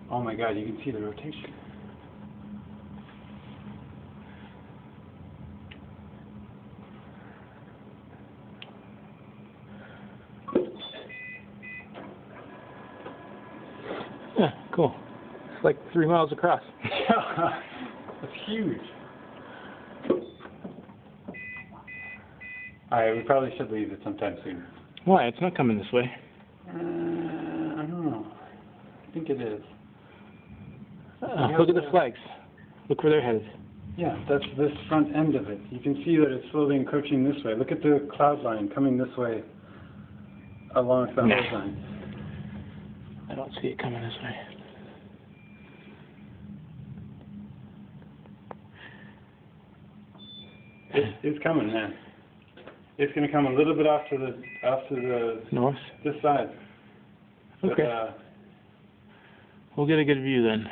Oh my god, you can see the rotation. Yeah, cool. It's like 3 miles across. That's huge. Alright, we probably should leave it sometime soon. Why? It's not coming this way. I don't know. I think it is. Look at the flags. Look where they're headed. Yeah, that's this front end of it. You can see that it's slowly encroaching this way. Look at the cloud line coming this way along the horizon. I don't see it coming this way. It's coming, man. It's going to come a little bit off to the North? This side. Okay. But, we'll get a good view then.